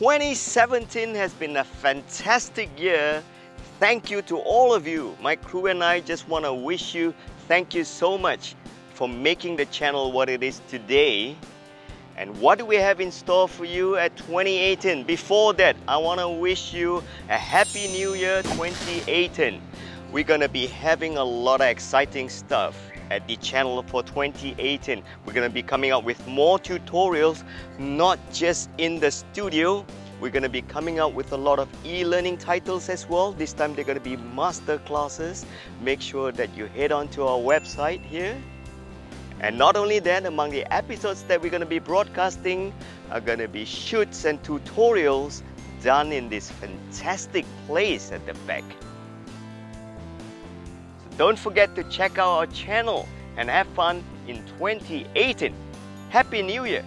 2017 has been a fantastic year. Thank you to all of you. My crew and I just want to wish you thank you so much for making the channel what it is today. And what do we have in store for you at 2018? Before that, I want to wish you a Happy New Year 2018. We're going to be having a lot of exciting stuff at the channel for 2018. We're going to be coming out with more tutorials, not just in the studio. We're going to be coming out with a lot of e-learning titles as well. This time they're going to be master classes. Make sure that you head on to our website here. And not only that, among the episodes that we're going to be broadcasting are going to be shoots and tutorials done in this fantastic place at the back. So don't forget to check out our channel and have fun in 2018. Happy New Year!